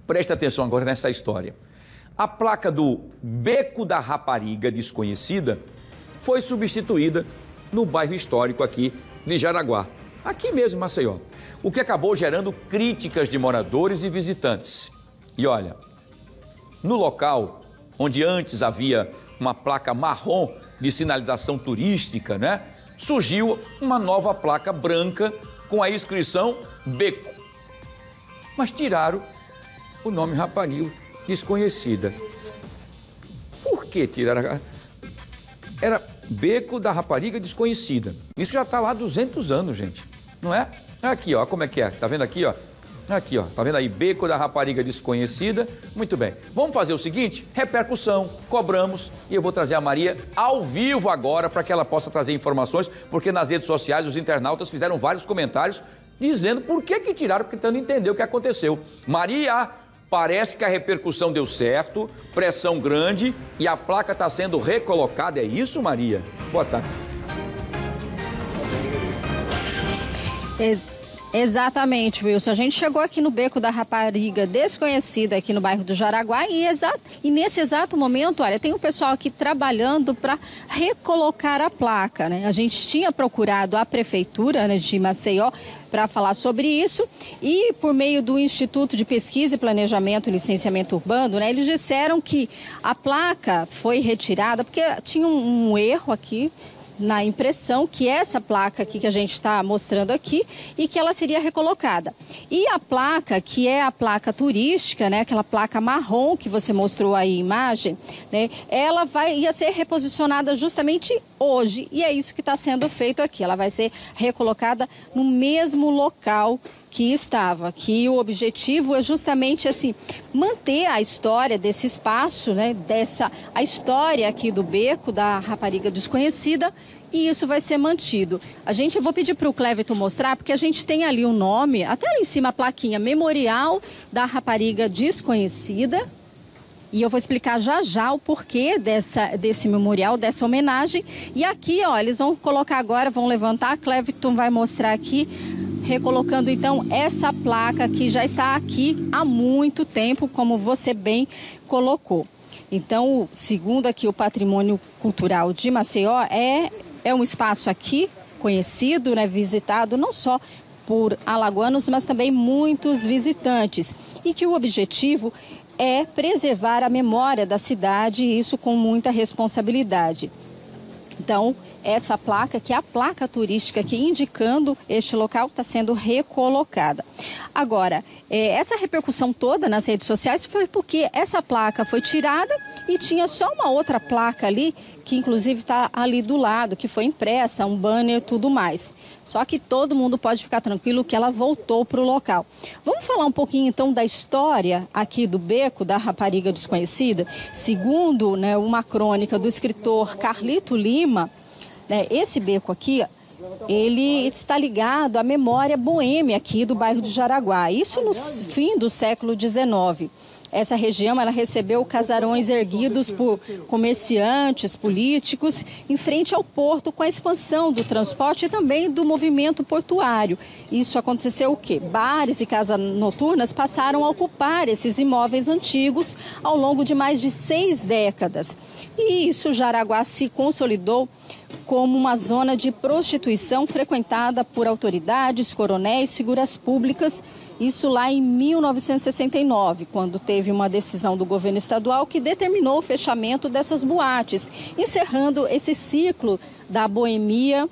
Presta atenção agora nessa história. A placa do Beco da Rapariga Desconhecida foi substituída no bairro histórico aqui de Jaraguá, aqui mesmo em Maceió, o que acabou gerando críticas de moradores e visitantes. E olha, no local onde antes havia uma placa marrom de sinalização turística, né, surgiu uma nova placa branca com a inscrição Beco. Mas tiraram o nome Rapariga Desconhecida. Por que tiraram? Era Beco da Rapariga Desconhecida. Isso já está lá há 200 anos, gente. Não é? Aqui, ó, como é que é? Tá vendo aqui, ó? Aqui, ó, tá vendo aí? Beco da Rapariga Desconhecida. Muito bem. Vamos fazer o seguinte? Repercussão, cobramos e eu vou trazer a Maria ao vivo agora para que ela possa trazer informações, porque nas redes sociais os internautas fizeram vários comentários dizendo por que tiraram, tentando entender o que aconteceu. Maria, parece que a repercussão deu certo, pressão grande e a placa está sendo recolocada. É isso, Maria? Boa tarde. Exatamente, Wilson. A gente chegou aqui no Beco da Rapariga Desconhecida, aqui no bairro do Jaraguá, e nesse exato momento, olha, tem um pessoal aqui trabalhando para recolocar a placa, né? A gente tinha procurado a Prefeitura, né, de Maceió para falar sobre isso e por meio do Instituto de Pesquisa e Planejamento e Licenciamento Urbano, né, eles disseram que a placa foi retirada porque tinha um erro aqui na impressão, que essa placa aqui que a gente está mostrando aqui e que ela seria recolocada. E a placa, que é a placa turística, né, aquela placa marrom que você mostrou aí em imagem, né, ela ia ser reposicionada justamente hoje e é isso que está sendo feito aqui. Ela vai ser recolocada no mesmo local que estava, que o objetivo é justamente assim, manter a história desse espaço, né, a história aqui do Beco da Rapariga Desconhecida, e isso vai ser mantido. Eu vou pedir para o Cleverton mostrar, porque a gente tem ali o nome, até ali em cima a plaquinha, Memorial da Rapariga Desconhecida, e eu vou explicar já já o porquê desse memorial, dessa homenagem, e aqui, ó, eles vão colocar agora, vão levantar, Cleverton vai mostrar aqui, recolocando então essa placa que já está aqui há muito tempo, como você bem colocou. Então, segundo aqui o Patrimônio Cultural de Maceió, é um espaço aqui conhecido, né, visitado não só por alagoanos, mas também muitos visitantes. E que o objetivo é preservar a memória da cidade, e isso com muita responsabilidade. Então, essa placa, que é a placa turística aqui indicando este local, está sendo recolocada. Agora, essa repercussão toda nas redes sociais foi porque essa placa foi tirada e tinha só uma outra placa ali, que inclusive está ali do lado, que foi impressa, um banner e tudo mais. Só que todo mundo pode ficar tranquilo que ela voltou para o local. Vamos falar um pouquinho então da história aqui do Beco da Rapariga Desconhecida? Segundo, né, uma crônica do escritor Carlito Lima, né, esse beco aqui, ele está ligado à memória boêmia aqui do bairro de Jaraguá. Isso no fim do século XIX. Essa região ela recebeu casarões erguidos por comerciantes, políticos, em frente ao porto, com a expansão do transporte e também do movimento portuário. Isso aconteceu o quê? Bares e casas noturnas passaram a ocupar esses imóveis antigos ao longo de mais de 6 décadas. E isso, Jaraguá se consolidou como uma zona de prostituição frequentada por autoridades, coronéis, figuras públicas. Isso lá em 1969, quando teve uma decisão do governo estadual que determinou o fechamento dessas boates, encerrando esse ciclo da boemia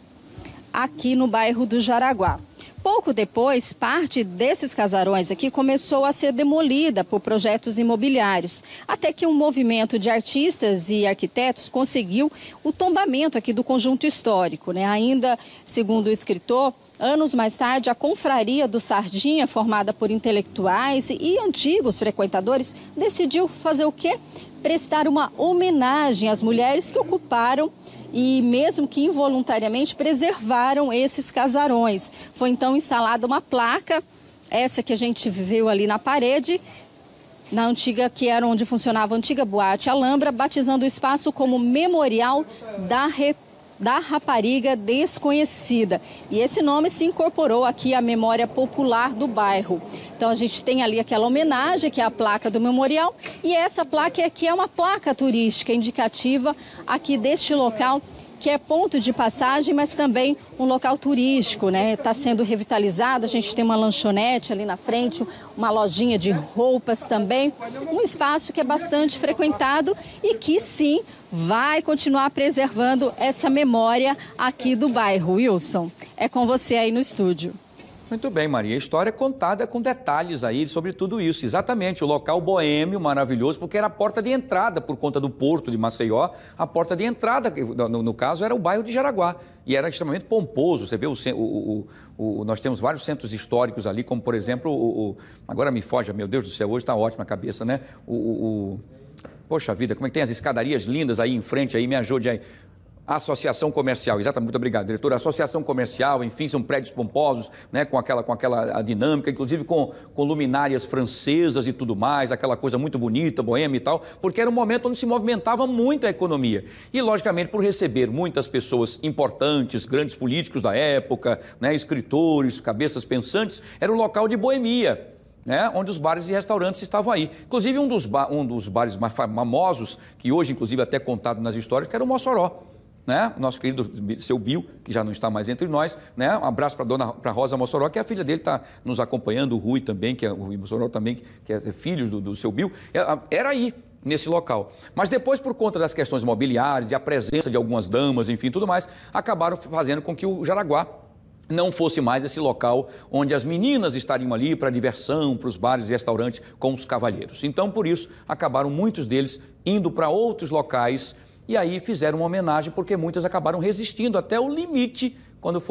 aqui no bairro do Jaraguá. Pouco depois, parte desses casarões aqui começou a ser demolida por projetos imobiliários, até que um movimento de artistas e arquitetos conseguiu o tombamento aqui do conjunto histórico, né? Ainda, segundo o escritor, anos mais tarde, a confraria do Sardinha, formada por intelectuais e antigos frequentadores, decidiu fazer o quê? Prestar uma homenagem às mulheres que ocuparam e, mesmo que involuntariamente, preservaram esses casarões. Foi então instalada uma placa, essa que a gente viu ali na parede, na antiga, que era onde funcionava a antiga boate Alhambra, batizando o espaço como Memorial da da Rapariga Desconhecida. E esse nome se incorporou aqui à memória popular do bairro. Então a gente tem ali aquela homenagem, que é a placa do memorial, e essa placa aqui é uma placa turística indicativa aqui deste local, que é ponto de passagem, mas também um local turístico, né? Está sendo revitalizado, a gente tem uma lanchonete ali na frente, uma lojinha de roupas também, um espaço que é bastante frequentado e que sim vai continuar preservando essa memória aqui do bairro. Wilson, é com você aí no estúdio. Muito bem, Maria. A história é contada com detalhes aí sobre tudo isso. Exatamente, o local boêmio, maravilhoso, porque era a porta de entrada, por conta do porto de Maceió, a porta de entrada, no caso, era o bairro de Jaraguá. E era extremamente pomposo. Você vê, nós temos vários centros históricos ali, como, por exemplo, agora me foge, meu Deus do céu, hoje está ótima a cabeça, né? Poxa vida, como é que tem as escadarias lindas aí em frente, aí, me ajude aí. Associação Comercial, exatamente, muito obrigado, diretor. Associação Comercial, enfim, são prédios pomposos, né, com aquela dinâmica, inclusive com luminárias francesas e tudo mais, aquela coisa muito bonita, boêmia e tal, porque era um momento onde se movimentava muito a economia. E, logicamente, por receber muitas pessoas importantes, grandes políticos da época, né, escritores, cabeças pensantes, era um local de boemia. Né, onde os bares e restaurantes estavam aí. Inclusive, um dos bares mais famosos, que hoje, inclusive, até contado nas histórias, que era o Mossoró. Né? Nosso querido seu Bill, que já não está mais entre nós, né? Um abraço para Rosa Mossoró, que a filha dele está nos acompanhando, o Rui também, que é o Rui Mossoró também, que é filho do seu Bill, era aí, nesse local. Mas depois, por conta das questões imobiliárias e a presença de algumas damas, enfim, tudo mais, acabaram fazendo com que o Jaraguá não fosse mais esse local onde as meninas estariam ali para diversão, para os bares e restaurantes com os cavalheiros. Então, por isso, acabaram muitos deles indo para outros locais. E aí fizeram uma homenagem porque muitas acabaram resistindo até o limite quando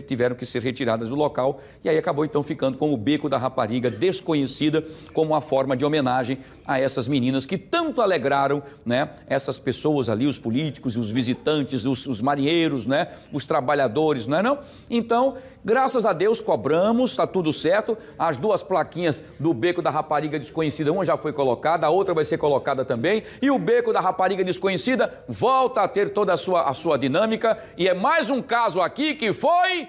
tiveram que ser retiradas do local. E aí acabou então ficando com o Beco da Rapariga Desconhecida como uma forma de homenagem a essas meninas que tanto alegraram, né, essas pessoas ali, os políticos, os visitantes, os marinheiros, né, os trabalhadores, não é não? Então, graças a Deus cobramos, está tudo certo. As duas plaquinhas do Beco da Rapariga Desconhecida, uma já foi colocada, a outra vai ser colocada também. E o Beco da Rapariga Desconhecida volta a ter toda a sua dinâmica. E é mais um caso aqui que foi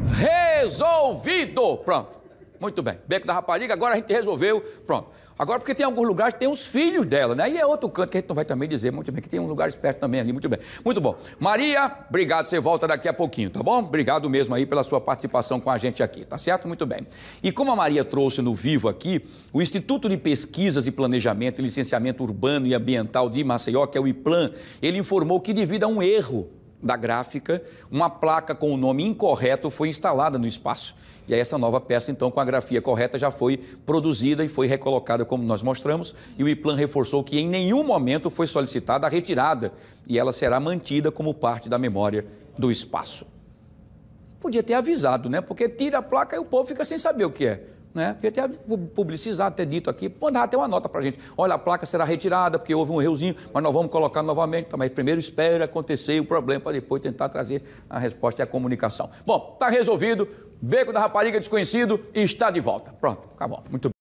resolvido. Pronto. Muito bem. Beco da Rapariga, agora a gente resolveu. Pronto. Agora, porque tem alguns lugares que tem os filhos dela, né? E é outro canto que a gente não vai também dizer, muito bem, que tem um lugar esperto também ali, muito bem. Muito bom. Maria, obrigado, você volta daqui a pouquinho, tá bom? Obrigado mesmo aí pela sua participação com a gente aqui, tá certo? Muito bem. E como a Maria trouxe no vivo aqui, o Instituto de Pesquisas e Planejamento e Licenciamento Urbano e Ambiental de Maceió, que é o IPLAN, ele informou que devido a um erro da gráfica, uma placa com o nome incorreto foi instalada no espaço. E aí essa nova peça, então, com a grafia correta, já foi produzida e foi recolocada, como nós mostramos, e o IPLAN reforçou que em nenhum momento foi solicitada a retirada, e ela será mantida como parte da memória do espaço. Podia ter avisado, né? Porque tira a placa e o povo fica sem saber o que é. Né? Podia ter publicizado, ter dito aqui, mandar até uma nota para a gente. Olha, a placa será retirada porque houve um errozinho, mas nós vamos colocar novamente. Tá, mas primeiro espera acontecer o problema para depois tentar trazer a resposta e a comunicação. Bom, está resolvido. Beco da Rapariga Desconhecido está de volta. Pronto, acabou. Muito bem.